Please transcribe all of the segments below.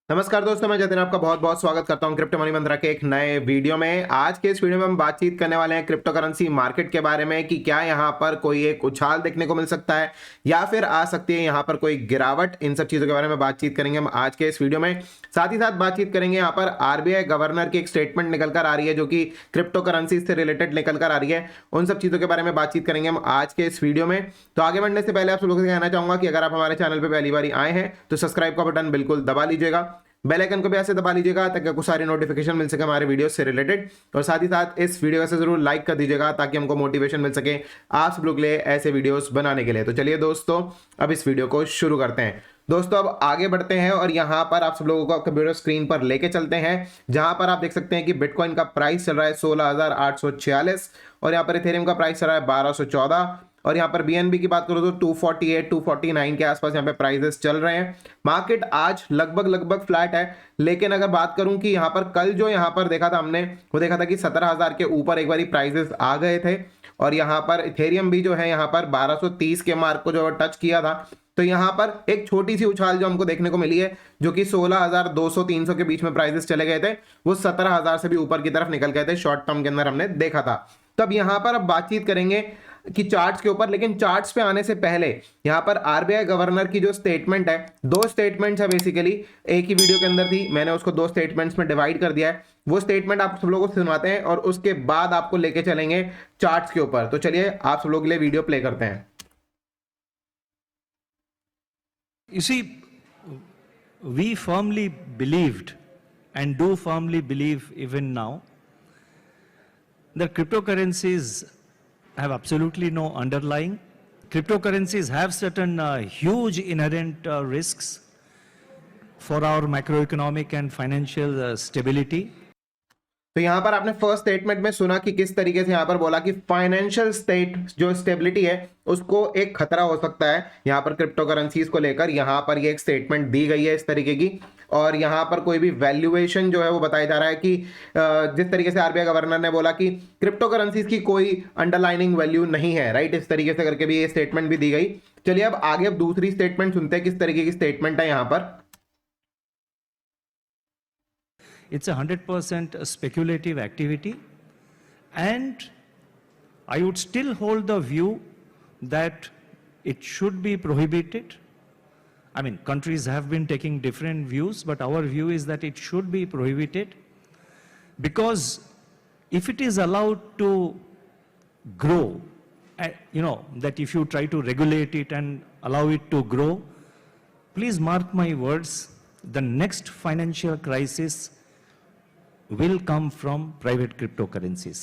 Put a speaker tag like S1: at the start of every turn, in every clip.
S1: नमस्कार दोस्तों, मैं जतिन आपका बहुत बहुत स्वागत करता हूं क्रिप्टो मनी मंत्रा के एक नए वीडियो में। आज के इस वीडियो में हम बातचीत करने वाले हैं क्रिप्टो करेंसी मार्केट के बारे में कि क्या यहां पर कोई एक उछाल देखने को मिल सकता है या फिर आ सकती है यहां पर कोई गिरावट। इन सब चीजों के बारे में बातचीत करेंगे हम आज के इस वीडियो में। साथ ही साथ बातचीत करेंगे यहां पर आरबीआई गवर्नर की एक स्टेटमेंट निकल कर आ रही है जो कि क्रिप्टो करेंसी से रिलेटेड निकल कर आ रही है। उन सब चीजों के बारे में बातचीत करेंगे हम आज के इस वीडियो में। तो आगे बढ़ने से पहले आप सब लोगों से कहना चाहूंगा कि अगर आप हमारे चैनल पर पहली बार आए हैं तो सब्सक्राइब का बटन बिल्कुल दबा लीजिएगा, बेल आइकन को भी ऐसे दबा लीजिएगा ताकि आपको सारी नोटिफिकेशन मिल सके हमारे वीडियो से रिलेटेड। और साथ ही साथ इस वीडियो से जरूर लाइक कर दीजिएगा ताकि हमको मोटिवेशन मिल सके आप सब लोग के लिए ऐसे वीडियोस बनाने के लिए। तो चलिए दोस्तों, अब इस वीडियो को शुरू करते हैं। दोस्तों अब आगे बढ़ते हैं और यहां पर आप सब लोगों को कंप्यूटर स्क्रीन पर लेके चलते हैं, जहां पर आप देख सकते हैं कि बिटकॉइन का प्राइस चल रहा है 16,846 और यहां पर इथेरियम का प्राइस चल रहा है 1214 और यहाँ पर बीएनबी की बात करो तो 248 249 के आसपास यहाँ पे प्राइसेस चल रहे हैं। मार्केट आज लगभग फ्लैट है, लेकिन अगर बात करूं कि यहाँ पर कल जो यहाँ पर देखा था हमने, वो देखा था कि 17,000 के ऊपर एक बारी प्राइसेस आ गए थे और यहाँ पर इथेरियम भी जो है यहाँ पर 1230 के मार्क को जो टच किया था। तो यहाँ पर एक छोटी सी उछाल जो हमको देखने को मिली है जो कि 16,200-300 के बीच में प्राइसेस चले गए थे, वो 17,000 से भी ऊपर की तरफ निकल गए थे शॉर्ट टर्म के अंदर हमने देखा था। तब यहाँ पर अब बातचीत करेंगे कि चार्ट्स के ऊपर, लेकिन चार्ट्स पे आने से पहले यहां पर आरबीआई गवर्नर की जो स्टेटमेंट है, दो स्टेटमेंट्स है बेसिकली, एक ही वीडियो के अंदर थी, मैंने उसको दो स्टेटमेंट्स में डिवाइड कर दिया है। वो स्टेटमेंट आप सब लोगों को सुनवाते हैं और उसके बाद आपको लेके चलेंगे चार्ट्स के ऊपर। तो चलिए आप सब लोगों के लिए वीडियो प्ले करते हैं।
S2: You see, we firmly believed and do firmly believe even now that cryptocurrencies have absolutely no underlying. Cryptocurrencies have certain huge inherent risks for our macroeconomic and financial stability.
S1: तो यहां पर आपने first statement में सुना कि किस तरीके से यहां पर बोला कि फाइनेंशियल स्टेट जो स्टेबिलिटी है उसको एक खतरा हो सकता है यहां पर क्रिप्टो करेंसीज को लेकर। यहां पर ये एक स्टेटमेंट दी गई है इस तरीके की, और यहां पर कोई भी वैल्यूएशन जो है वो बताया जा रहा है कि जिस तरीके से आरबीआई गवर्नर ने बोला कि क्रिप्टो करेंसीज की कोई अंडरलाइनिंग वैल्यू नहीं है, राइट, इस तरीके से करके भी ये स्टेटमेंट भी दी गई। चलिए अब आगे अब दूसरी स्टेटमेंट सुनते हैं किस तरीके की स्टेटमेंट है यहां पर।
S2: It's a 100% speculative activity, and I would still hold the view that it should be prohibited. I mean, countries have been taking different views, but our view is that it should be prohibited, because if it is allowed to grow, that if you try to regulate it and allow it to grow, please mark my words, the next financial crisis will come from private cryptocurrencies.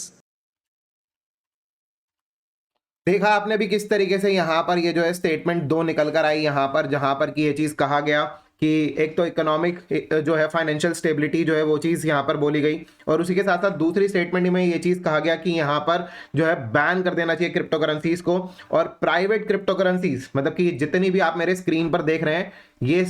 S1: देखा आपने भी किस तरीके से यहां पर ये जो है स्टेटमेंट दो निकल कर आई यहां पर, जहां पर कि ये चीज कहा गया कि एक तो इकोनॉमिक जो है फाइनेंशियल स्टेबिलिटी जो है वो चीज यहां पर बोली गई, और उसी के साथ साथ दूसरी स्टेटमेंट में ये चीज कहा गया कि यहां पर जो है बैन कर देना चाहिए क्रिप्टो करेंसीज को। और प्राइवेट क्रिप्टो करेंसीज मतलब कि जितनी भी आप मेरे स्क्रीन पर देख रहे हैं, ये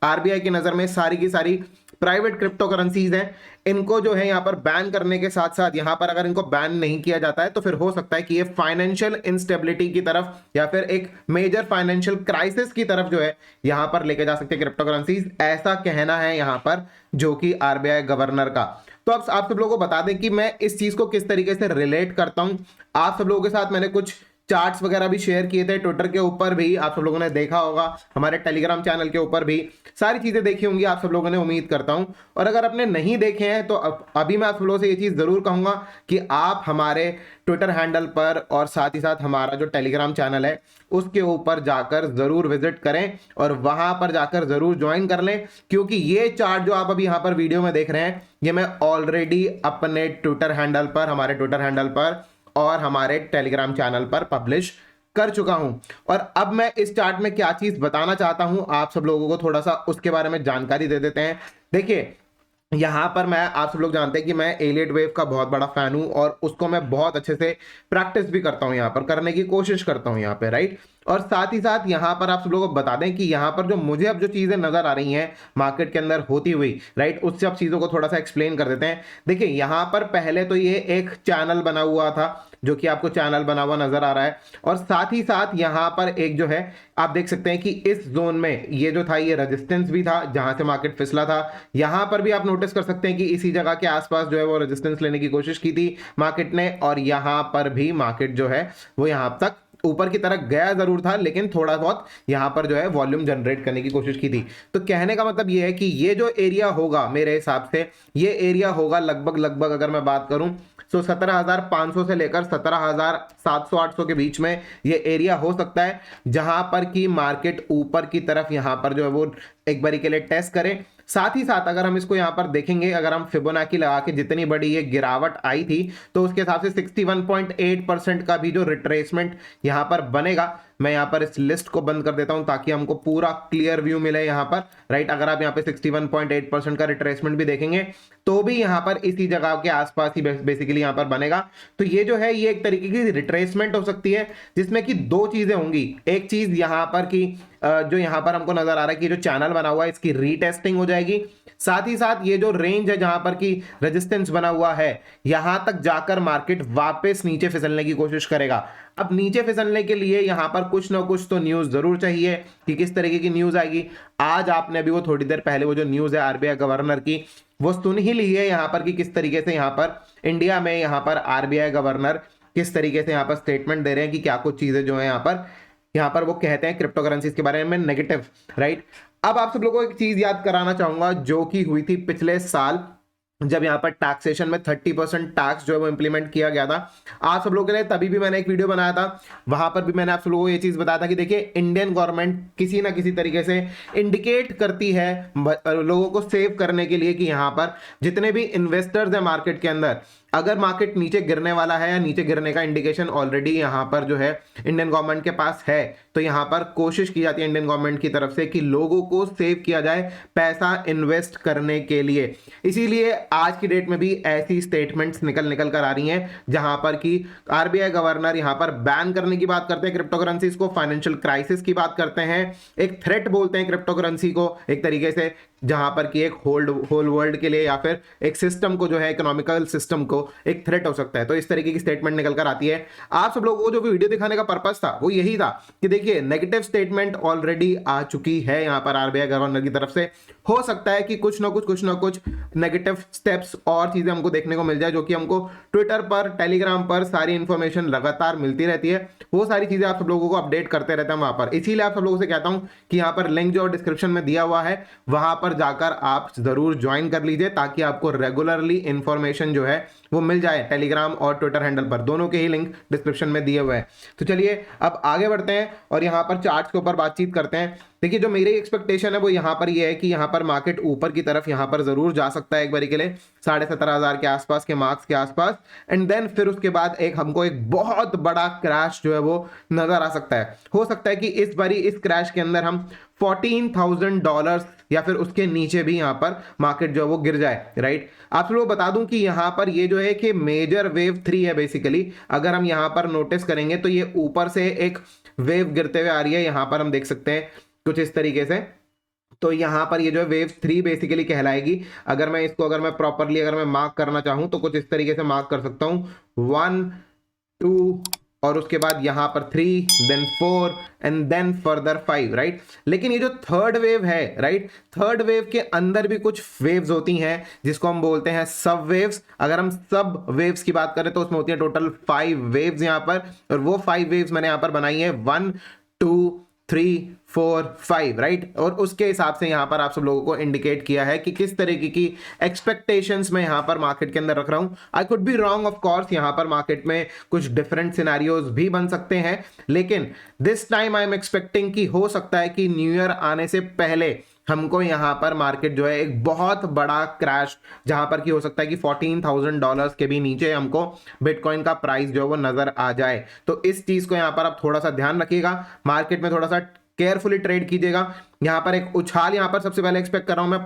S1: आरबीआई की नजर में सारी की सारी प्राइवेट क्रिप्टो करेंसीज हैं, इनको जो है यहां पर बैन करने के साथ साथ यहां पर अगर इनको बैन नहीं किया जाता है तो फिर हो सकता है कि ये फाइनेंशियल इंस्टेबिलिटी की तरफ या फिर एक मेजर फाइनेंशियल क्राइसिस की तरफ जो है यहां पर लेके जा सकते हैं क्रिप्टो करेंसीज। ऐसा कहना है यहां पर जो कि आरबीआई गवर्नर का। तो अब आप सब लोगों को बता दें कि मैं इस चीज को किस तरीके से रिलेट करता हूं। आप सब लोगों के साथ मैंने कुछ चार्ट्स वगैरह भी शेयर किए थे, ट्विटर के ऊपर भी आप सब लोगों ने देखा होगा, हमारे टेलीग्राम चैनल के ऊपर भी सारी चीजें देखी होंगी आप सब लोगों ने, उम्मीद करता हूं। और अगर आपने नहीं देखे हैं तो अभी मैं आप सब लोगों से ये चीज जरूर कहूंगा कि आप हमारे ट्विटर हैंडल पर और साथ ही साथ हमारा जो टेलीग्राम चैनल है उसके ऊपर जाकर जरूर विजिट करें और वहां पर जाकर जरूर ज्वाइन कर लें, क्योंकि ये चार्ट जो आप अभी यहां पर वीडियो में देख रहे हैं ये मैं ऑलरेडी अपने ट्विटर हैंडल पर, हमारे ट्विटर हैंडल पर और हमारे टेलीग्राम चैनल पर पब्लिश कर चुका हूं। और अब मैं इस चार्ट में क्या चीज बताना चाहता हूं आप सब लोगों को थोड़ा सा उसके बारे में जानकारी दे देते हैं। देखिए यहां पर मैं, आप सब लोग जानते हैं कि मैं एलियट वेव का बहुत बड़ा फैन हूं और उसको मैं बहुत अच्छे से प्रैक्टिस भी करता हूं, यहां पर करने की कोशिश करता हूं यहां पे, राइट। और साथ ही साथ यहाँ पर आप सब लोगों को बता दें कि यहाँ पर जो मुझे अब जो चीजें नजर आ रही हैं मार्केट के अंदर होती हुई, राइट, उससे अब चीजों को थोड़ा सा एक्सप्लेन कर देते हैं। देखिए यहाँ पर पहले तो ये एक चैनल बना हुआ था, जो कि आपको चैनल बना हुआ नजर आ रहा है, और साथ ही साथ यहाँ पर एक जो है आप देख सकते हैं कि इस जोन में ये जो था ये रेजिस्टेंस भी था जहां से मार्केट फिसला था। यहां पर भी आप नोटिस कर सकते हैं कि इसी जगह के आसपास जो है वो रेजिस्टेंस लेने की कोशिश की थी मार्केट ने, और यहां पर भी मार्केट जो है वो यहां तक ऊपर की तरफ गया जरूर था, लेकिन थोड़ा बहुत यहां पर जो है वॉल्यूम जनरेट करने की कोशिश की थी। तो कहने का मतलब ये है कि ये जो एरिया होगा मेरे हिसाब से, ये एरिया होगा लगभग अगर मैं बात करूं तो 17,500 से लेकर 17,700-800 के बीच में ये एरिया हो सकता है, जहां पर की मार्केट ऊपर की तरफ यहां पर जो है वो एक बारी के लिए टेस्ट करे। साथ ही साथ अगर हम इसको यहां पर देखेंगे, अगर हम फिबोनाची लगा के जितनी बड़ी ये गिरावट आई थी तो उसके हिसाब से 61.8% का भी जो रिट्रेसमेंट यहां पर बनेगा। मैं यहां पर इस लिस्ट को बंद कर देता हूं ताकि हमको पूरा क्लियर व्यू मिले यहां पर, राइट। अगर आप यहां पे 61.8% का रिट्रेसमेंट भी देखेंगे तो भी यहां पर इसी जगह के आसपास ही बेसिकली यहां पर बनेगा। तो ये जो है ये एक तरीके की रिट्रेसमेंट हो सकती है जिसमें कि दो चीजें होंगी। एक चीज यहां पर की जो यहां पर हमको नजर आ रहा है कि जो चैनल बना हुआ है इसकी रीटेस्टिंग हो जाएगी, साथ ही साथ ये जो रेंज है जहां पर की रेजिस्टेंस बना हुआ है यहां तक जाकर मार्केट वापस नीचे फिसलने की कोशिश करेगा। अब नीचे फिसलने के लिए यहां पर कुछ ना कुछ तो न्यूज जरूर चाहिए कि किस तरीके की न्यूज आएगी। आज आपने अभी वो थोड़ी देर पहले वो जो न्यूज है आरबीआई गवर्नर की वो सुन ही ली है यहां पर कि किस तरीके से यहां पर इंडिया में यहां पर आरबीआई गवर्नर किस तरीके से यहां पर स्टेटमेंट दे रहे हैं कि क्या कुछ चीजें जो है यहां पर वो कहते हैं क्रिप्टो करेंसीज के बारे में नेगेटिव, राइट। अब आप सब लोगों को एक चीज याद कराना चाहूंगा जो कि हुई थी पिछले साल, जब यहां पर टैक्सेशन में 30% टैक्स जो है वो इंप्लीमेंट किया गया था। आप सब लोगों के लिए तभी भी मैंने एक वीडियो बनाया था, वहां पर भी मैंने आप सब लोगों को ये चीज बताया था कि देखिए इंडियन गवर्नमेंट किसी ना किसी तरीके से इंडिकेट करती है लोगों को सेव करने के लिए कि यहां पर जितने भी इन्वेस्टर्स हैं मार्केट के अंदर, अगर मार्केट नीचे गिरने वाला है या नीचे गिरने का इंडिकेशन ऑलरेडी यहां पर जो है इंडियन गवर्नमेंट के पास है, तो यहां पर कोशिश की जाती है इंडियन गवर्नमेंट की तरफ से कि लोगों को सेव किया जाए पैसा इन्वेस्ट करने के लिए। इसीलिए आज की डेट में भी ऐसी स्टेटमेंट्स निकल कर आ रही हैं जहां पर कि आरबीआई गवर्नर यहां पर बैन करने की बात करते हैं क्रिप्टो करेंसीज को, फाइनेंशियल क्राइसिस की बात करते हैं, एक थ्रेट बोलते हैं क्रिप्टो करेंसी को एक तरीके से, जहां पर कि एक होल वर्ल्ड के लिए या फिर एक सिस्टम को जो है इकोनॉमिकल सिस्टम को एक थ्रेट हो सकता है। तो इस तरीके की स्टेटमेंट निकल कर आती है। आप सब लोगों को जो वीडियो दिखाने का पर्पस था वो यही था कि देखिए नेगेटिव स्टेटमेंट ऑलरेडी आ चुकी है यहां पर आरबीआई गवर्नर की तरफ से। हो सकता है कि कुछ ना कुछ नेगेटिव स्टेप्स और चीजें हमको देखने को मिल जाए, जो कि हमको ट्विटर पर टेलीग्राम पर सारी इंफॉर्मेशन लगातार मिलती रहती है। वो सारी चीजें आप सब लोगों को अपडेट करते रहते हैं वहां पर। इसीलिए आप सब लोगों से कहता हूं कि यहाँ पर लिंक जो डिस्क्रिप्शन में दिया हुआ है वहां पर जाकर आप जरूर ज्वाइन कर लीजिए ताकि आपको रेगुलरली इंफॉर्मेशन जो है वो मिल जाए टेलीग्राम और ट्विटर हैंडल पर, दोनों के ही लिंक डिस्क्रिप्शन में दिए हुए हैं। तो चलिए अब आगे बढ़ते हैं और यहां पर चार्ट्स के ऊपर बातचीत करते हैं। देखिए जो मेरी एक्सपेक्टेशन है वो यहां पर ये है कि यहां पर मार्केट ऊपर की तरफ यहां पर जरूर जा सकता है एक बारी के लिए 17,500 के आसपास के मार्क्स के आसपास, एंड देन फिर उसके बाद हमको एक बहुत बड़ा क्रैश जो है वो नजर आ सकता है। हो सकता है कि इस बारी इस क्रैश के अंदर हम $14,000 या फिर उसके नीचे भी यहां पर मार्केट जो है वो गिर जाए, राइट। आप लोग बता दूं कि यहां पर ये जो है कि मेजर वेव 3 है बेसिकली। अगर हम यहां पर नोटिस करेंगे तो ये ऊपर से एक वेव गिरते हुए आ रही है, यहां पर हम देख सकते हैं कुछ इस तरीके से। तो यहां पर ये जो है वेव 3 बेसिकली कहलाएगी। अगर मैं इसको अगर मैं प्रॉपरली अगर मैं मार्क करना चाहूं तो कुछ इस तरीके से मार्क कर सकता हूं 1 2 और उसके बाद यहां पर 3 then 4 and then further 5, right. लेकिन ये जो थर्ड वेव है, राइट, थर्ड वेव के अंदर भी कुछ वेव्स होती हैं जिसको हम बोलते हैं सब वेव्स। अगर हम सब वेव्स की बात करें तो उसमें होती है टोटल 5 वेव्स यहां पर, और वो 5 वेव्स मैंने यहां पर बनाई है 1 2 3 4 5, राइट। और उसके हिसाब से यहां पर आप सब लोगों को इंडिकेट किया है कि किस तरीके की एक्सपेक्टेशंस मैं यहां पर मार्केट के अंदर रख रहा हूं। I could be wrong of course, यहां पर मार्केट में कुछ डिफरेंट सिनेरियोज भी बन सकते हैं, लेकिन this time I am expecting कि हो सकता है कि न्यू ईयर आने से पहले हमको यहां पर मार्केट जो है एक बहुत बड़ा क्रैश, जहां पर कि हो सकता है कि $14,000 के भी नीचे हमको बिटकॉइन का प्राइस जो है वो नजर आ जाए। तो इस चीज को यहां पर आप थोड़ा सा ध्यान रखिएगा, मार्केट में थोड़ा सा केयरफुली ट्रेड कीजिएगा। यहां पर एक उछाल यहां पर सबसे पहले एक्सपेक्ट कर रहा हूं मैं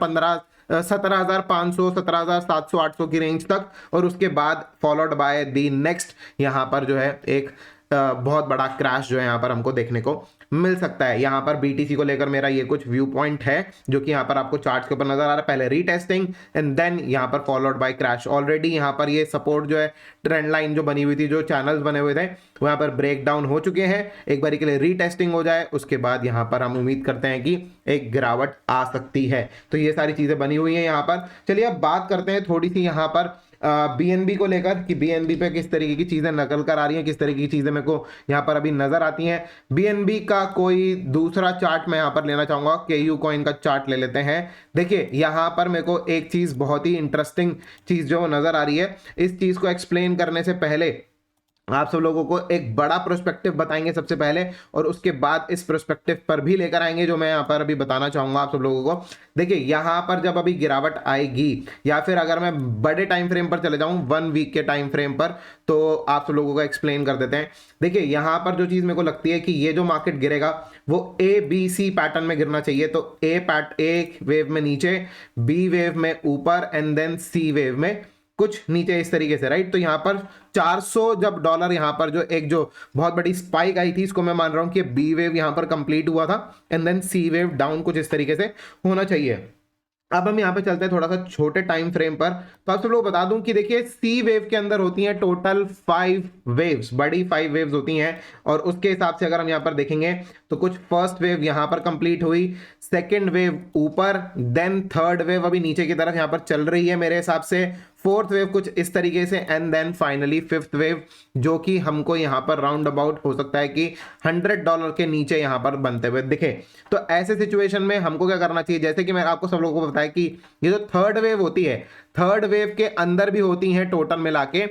S1: 17,500 17,700 800 की रेंज तक, और उसके बाद फॉलोड बाय दी नेक्स्ट यहां पर जो है एक बहुत बड़ा क्रैश जो है यहाँ पर हमको देखने को मिल सकता है। यहाँ पर BTC को लेकर मेरा ये कुछ व्यू पॉइंट है जो कि यहाँ पर आपको चार्ट्स के ऊपर नजर आ रहा है। पहले रीटेस्टिंग एंड देन यहाँ पर फॉलोड बाय क्रैश। ऑलरेडी यहाँ पर ये सपोर्ट जो है, ट्रेंड लाइन जो बनी हुई थी, जो चैनल्स बने हुए थे वो यहाँ पर ब्रेक डाउन हो चुके हैं। एक बार के लिए रीटेस्टिंग हो जाए उसके बाद यहाँ पर हम उम्मीद करते हैं कि एक गिरावट आ सकती है। तो ये सारी चीजें बनी हुई हैं यहाँ पर। चलिए अब बात करते हैं थोड़ी सी यहाँ पर BNB को लेकर कि BNB पे किस तरीके की चीजें नकल कर आ रही हैं, किस तरीके की चीजें मेरे को यहाँ पर अभी नजर आती हैं। BNB का कोई दूसरा चार्ट मैं यहाँ पर लेना चाहूंगा, KU कॉइन का चार्ट ले लेते हैं। देखिए यहाँ पर मेरे को एक चीज, बहुत ही इंटरेस्टिंग चीज जो नजर आ रही है। इस चीज को एक्सप्लेन करने से पहले आप सब लोगों को एक बड़ा प्रोस्पेक्टिव बताएंगे सबसे पहले, और उसके बाद इस प्रोस्पेक्टिव पर भी लेकर आएंगे जो मैं यहाँ पर अभी बताना चाहूंगा आप सब लोगों को। देखिए यहाँ पर जब अभी गिरावट आएगी, या फिर अगर मैं बड़े टाइम फ्रेम पर चले जाऊं 1 वीक के टाइम फ्रेम पर, तो आप सब लोगों को एक्सप्लेन कर देते हैं। देखिए यहाँ पर जो चीज मेरे को लगती है कि ये जो मार्केट गिरेगा वो ABC पैटर्न में गिरना चाहिए। तो ए वेव में नीचे, B वेव में ऊपर एंड देन C वेव में कुछ नीचे इस तरीके से, राइट। तो यहाँ पर 400 जब डॉलर यहाँ पर जो बहुत बड़ी स्पाइक आई थी, इसको मैं मान रहा हूं कि B वेव यहाँ पर कंप्लीट हुआ था and then C wave down कुछ इस तरीके से होना चाहिए। अब हम यहाँ पे चलते हैं थोड़ा सा छोटे टाइम फ्रेम पर। तो आप सब लोग बता दूं कि देखिए C वेव के अंदर होती हैं टोटल 5 वेव्स, बड़ी 5 वेव्स होती हैं, और उसके हिसाब से अगर हम यहाँ पर देखेंगे तो कुछ फर्स्ट वेव यहाँ पर कंप्लीट हुई, सेकेंड वेव ऊपर, देन थर्ड वेव अभी नीचे की तरफ यहाँ पर चल रही है मेरे हिसाब से, फोर्थ वेव कुछ इस तरीके से, and then finally fifth wave जो कि हमको यहाँ पर राउंड अबाउट हो सकता है कि $100 के नीचे यहाँ पर बनते हुए दिखे। तो ऐसे सिचुएशन में हमको क्या करना चाहिए, जैसे कि मैं आपको सब लोगों को बताया कि ये जो थर्ड वेव होती है, थर्ड वेव के अंदर भी होती हैं टोटल मिला के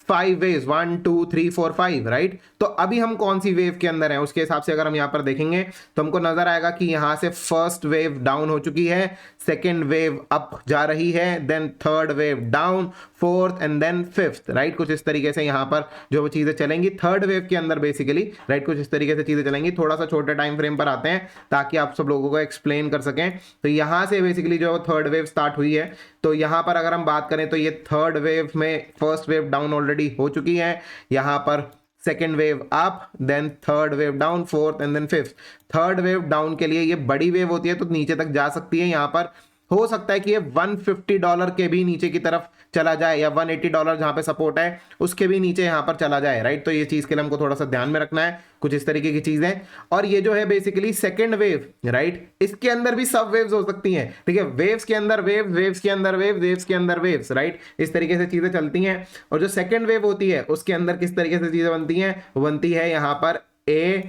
S1: 5 वेव्स, 1 2 3 4 5, राइट। तो अभी हम कौन सी वेव के अंदर हैं उसके हिसाब से अगर हम यहाँ पर देखेंगे तो हमको नजर आएगा कि यहाँ से फर्स्ट वेव डाउन हो चुकी है, सेकेंड वेव अप जा रही है, then third wave down, fourth and then fifth, right. कुछ इस तरीके से यहाँ पर जो चीजें चलेंगी थर्ड वेव के अंदर बेसिकली, राइट, कुछ इस तरीके से चीजें चलेंगी। थोड़ा सा छोटे टाइम फ्रेम पर आते हैं ताकि आप सब लोगों को एक्सप्लेन कर सकें। तो यहाँ से बेसिकली जो थर्ड वेव स्टार्ट हुई है, तो यहाँ पर अगर हम बात करें तो ये थर्ड वेव में फर्स्ट वेव डाउन ऑलरेडी हो चुकी है, यहाँ पर second wave up, then third wave down, fourth and then fifth. Third wave down के लिए ये बड़ी वेव होती है तो नीचे तक जा सकती है। यहाँ पर हो सकता है कि ये $150 के भी नीचे की तरफ चला जाए, या $180 जहां पे सपोर्ट है उसके भी नीचे यहां पर चला जाए, राइट। तो ये चीज के लिए हमको थोड़ा सा ध्यान में रखना है, कुछ इस तरीके की चीज है। और ये जो है बेसिकली सेकंड वेव, राइट, इसके अंदर भी सब वेव्स हो सकती हैं, ठीक है। वेव्स के अंदर वेव, वेव्स के अंदर वेव, वेव्स के अंदर वेव्स, राइट, इस तरीके से चीजें चलती हैं। और जो सेकंड वेव होती है उसके अंदर किस तरीके से चीजें बनती हैं, बनती है यहाँ पर A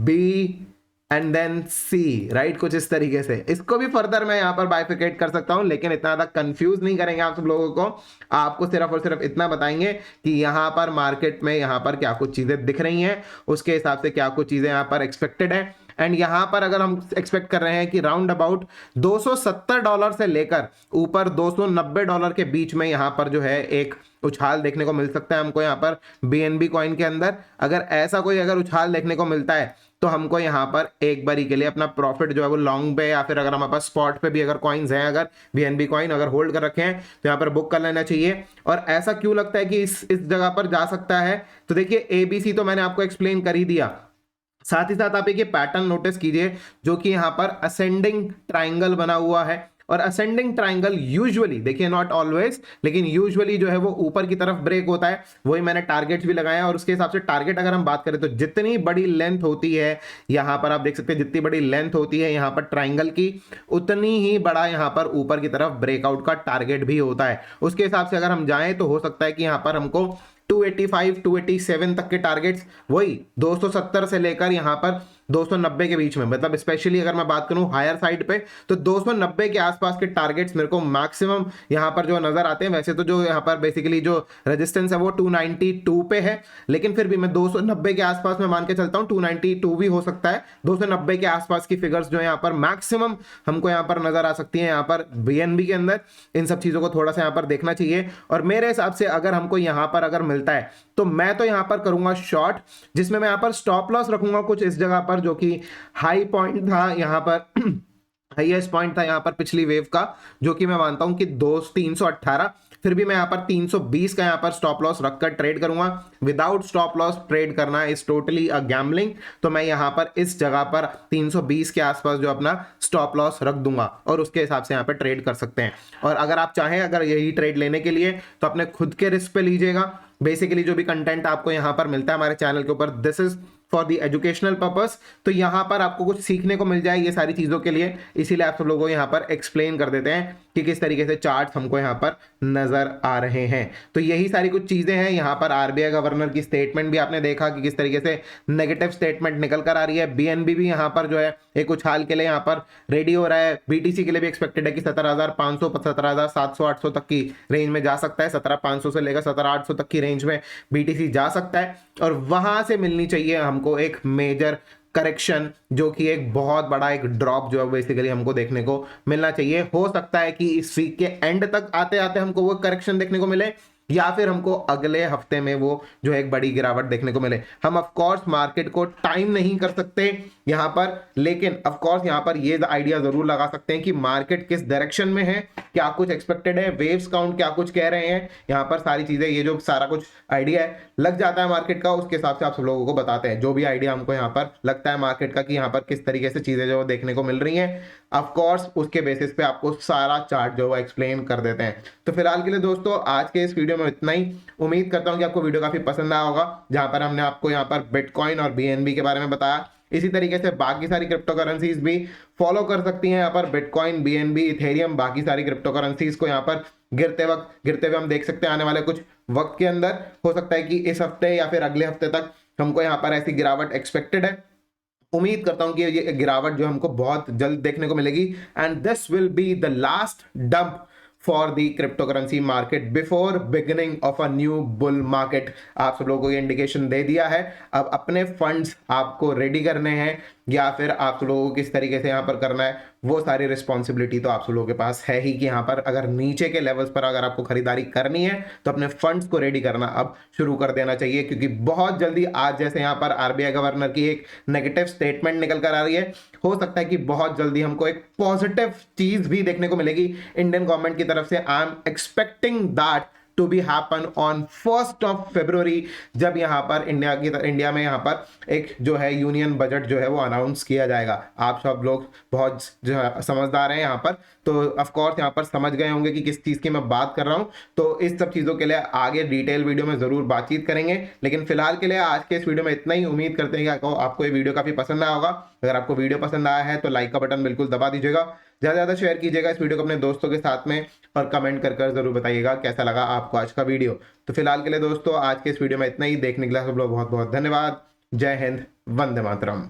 S1: B and then C, right, कुछ इस तरीके से। इसको भी फर्दर मैं यहाँ पर बाइफिकेट कर सकता हूं, लेकिन इतना ज्यादा कंफ्यूज नहीं करेंगे आप सब लोगों को। आपको सिर्फ और सिर्फ इतना बताएंगे कि यहाँ पर मार्केट में यहाँ पर क्या कुछ चीजें दिख रही हैं, उसके हिसाब से क्या कुछ चीजें यहाँ पर एक्सपेक्टेड है। एंड यहाँ पर अगर हम एक्सपेक्ट कर रहे हैं कि राउंड अबाउट $270 से लेकर ऊपर $290 के बीच में यहाँ पर जो है एक उछाल देखने को मिल सकता है हमको यहाँ पर BNB कॉइन के अंदर। अगर ऐसा कोई अगर उछाल देखने को मिलता है तो हमको यहाँ पर एक बारी के लिए अपना प्रॉफिट जो है वो लॉन्ग पे, या फिर अगर हमारे पास स्पॉट पे भी अगर कॉइन्स हैं, अगर BNB कॉइन अगर होल्ड कर रखे हैं तो यहाँ पर बुक कर लेना चाहिए। और ऐसा क्यों लगता है कि इस जगह पर जा सकता है, तो देखिए ABC तो मैंने आपको एक्सप्लेन कर ही दिया। साथ ही साथ आप एक ये पैटर्न नोटिस कीजिए जो कि यहाँ पर असेंडिंग ट्राइंगल बना हुआ है। और असेंडिंग ट्राइंगल यूजुअली, देखिए नॉट ऑलवेज, लेकिन यूजुअली जो है वो ऊपर की तरफ ब्रेक होता है। वही मैंने टारगेट्स भी लगाया, और उसके हिसाब से टारगेट अगर हम बात करें तो जितनी बड़ी लेंथ होती है यहाँ पर, आप देख सकते हैं जितनी बड़ी लेंथ होती है यहाँ पर ट्राइंगल की, उतनी ही बड़ा यहाँ पर ऊपर की तरफ ब्रेकआउट का टारगेट भी होता है। उसके हिसाब से अगर हम जाएं तो हो सकता है कि यहाँ पर हमको 285 287 तक के टारगेट्स, वही 270 से लेकर यहाँ पर 290 के बीच में, मतलब स्पेशली अगर मैं बात करूं हायर साइड पे तो 290 के आसपास के टारगेट्स मेरे को मैक्सिमम यहां पर जो नजर आते हैं। वैसे तो जो यहां पर बेसिकली जो रेजिस्टेंस है वो 292 पे है, लेकिन फिर भी मैं 290 के आसपास में मान के चलता हूं। 292 भी हो सकता है, 290 के आसपास की फिगर्स जो यहाँ पर मैक्सिमम हमको यहाँ पर नजर आ सकती है यहाँ पर BNB के अंदर। इन सब चीजों को थोड़ा सा यहाँ पर देखना चाहिए। और मेरे हिसाब से अगर हमको यहाँ पर अगर मिलता है तो मैं तो यहाँ पर करूंगा शॉर्ट, जिसमें मैं यहाँ पर स्टॉप लॉस रखूंगा कुछ इस जगह पर जो कि हाई पॉइंट था यहाँ पर हाईएस्ट पॉइंट था यहाँ पर पिछली वेव का, जो कि मैं मानता हूं कि 318, फिर भी मैं यहाँ पर 320 का यहाँ पर स्टॉप लॉस रखकर ट्रेड करूंगा। विदाउट स्टॉप लॉस ट्रेड करना इज टोटली अ गैम्बलिंग, तो मैं यहाँ पर इस जगह पर 320 के आसपास जो अपना स्टॉप लॉस रख दूंगा और उसके हिसाब से यहाँ पर ट्रेड कर सकते हैं। और अगर आप चाहें अगर यही ट्रेड लेने के लिए तो अपने खुद के रिस्क पे लीजिएगा। बेसिकली जो भी कंटेंट आपको यहाँ पर मिलता है हमारे चैनल के ऊपर, this is for the educational purpose, तो यहाँ पर आपको कुछ सीखने को मिल जाए ये सारी चीजों के लिए, इसीलिए आप सब लोगों को यहाँ पर एक्सप्लेन कर देते हैं कि किस तरीके से चार्ट हमको यहाँ पर नजर आ रहे हैं। तो यही सारी कुछ चीजें हैं। यहाँ पर आरबीआई गवर्नर की स्टेटमेंट भी आपने देखा कि किस तरीके से नेगेटिव स्टेटमेंट निकल कर आ रही है। बीएनबी भी यहाँ पर जो है एक उछाल के लिए यहाँ पर रेडी हो रहा है। बीटीसी के लिए भी एक्सपेक्टेड है कि 17,500 17,700 800 तक की रेंज में जा सकता है। 17,500 से लेकर 17,800 तक की रेंज में बीटीसी जा सकता है और वहां से मिलनी चाहिए हमको एक मेजर करेक्शन, जो कि एक बहुत बड़ा एक ड्रॉप जो है बेसिकली हमको देखने को मिलना चाहिए। हो सकता है कि इस वीक के एंड तक आते आते हमको वो करेक्शन देखने को मिले, या फिर हमको अगले हफ्ते में वो जो है एक बड़ी गिरावट देखने को मिले। हम ऑफ कोर्स मार्केट को टाइम नहीं कर सकते यहां पर, लेकिन ऑफ कोर्स यहां पर ये आइडिया जरूर लगा सकते हैं कि मार्केट किस डायरेक्शन में है, क्या कुछ एक्सपेक्टेड है, वेव्स काउंट क्या कुछ कह रहे हैं। यहां पर सारी चीजें, ये जो सारा कुछ आइडिया है लग जाता है मार्केट का, उसके हिसाब से आप सब लोगों को बताते हैं जो भी आइडिया हमको यहाँ पर लगता है मार्केट का कि यहाँ पर किस तरीके से चीजें जो देखने को मिल रही हैं। ऑफ कोर्स उसके बेसिस पे आपको सारा चार्ट जो है एक्सप्लेन कर देते हैं। तो फिलहाल के लिए दोस्तों आज के इस वीडियो में इतना ही। उम्मीद करता हूं कि आपको वीडियो काफी पसंद आया होगा, जहां पर हमने आपको यहाँ पर बिटकॉइन और बीएनबी के बारे में बताया। इसी तरीके से बाकी सारी क्रिप्टो करेंसीज भी फॉलो कर सकती हैं यहाँ पर, बिटकॉइन, बीएनबी, इथेरियम, बाकी सारी क्रिप्टो करेंसीज को यहाँ पर गिरते हुए हम देख सकते हैं। आने वाले कुछ वक्त के अंदर हो सकता है कि इस हफ्ते या फिर अगले हफ्ते तक हमको यहाँ पर ऐसी गिरावट एक्सपेक्टेड है। उम्मीद करता हूं कि ये गिरावट जो हमको बहुत जल्द देखने को मिलेगी, and this will be the last dump for the crypto currency market before beginning of a new bull market. आप सब लोगों को ये इंडिकेशन दे दिया है। अब अपने फंड्स आपको रेडी करने हैं या फिर आप सब लोगों को किस तरीके से यहाँ पर करना है, वो सारी रिस्पॉन्सिबिलिटी तो आप सब लोगों के पास है ही कि यहाँ पर अगर नीचे के लेवल्स पर अगर आपको खरीदारी करनी है तो अपने फंड्स को रेडी करना अब शुरू कर देना चाहिए, क्योंकि बहुत जल्दी आज जैसे यहाँ पर आरबीआई गवर्नर की एक नेगेटिव स्टेटमेंट निकल कर आ रही है, हो सकता है कि बहुत जल्दी हमको एक पॉजिटिव चीज भी देखने को मिलेगी इंडियन गवर्नमेंट की तरफ से। I am expecting that to be happen on 1st of February, जब यहाँ पर इंडिया में यहाँ पर एक जो है यूनियन बजट जो है वो अनाउंस किया जाएगा। आप सब लोग बहुत जो है समझदार हैं यहाँ पर, तो ऑफ कोर्स यहाँ पर समझ गए होंगे कि किस चीज़ की मैं बात कर रहा हूँ। तो इस सब चीज़ों के लिए आगे डिटेल वीडियो में ज़रूर बातचीत करेंगे, लेकिन फिलहाल के लिए आज के इस वीडियो में इतना ही। उम्मीद करते हैं कि आपको ये वीडियो काफ़ी पसंद आया होगा। अगर आपको वीडियो पसंद आया है तो लाइक का बटन बिल्कुल दबा दीजिएगा, ज़्यादा से ज़्यादा शेयर कीजिएगा इस वीडियो को अपने दोस्तों के साथ में, और कमेंट कर जरूर बताइएगा कैसा लगा आपको आज का वीडियो। तो फिलहाल के लिए दोस्तों आज के इस वीडियो में इतना ही। देखने के लिए सब लोग बहुत बहुत धन्यवाद। जय हिंद, वंदे मातरम।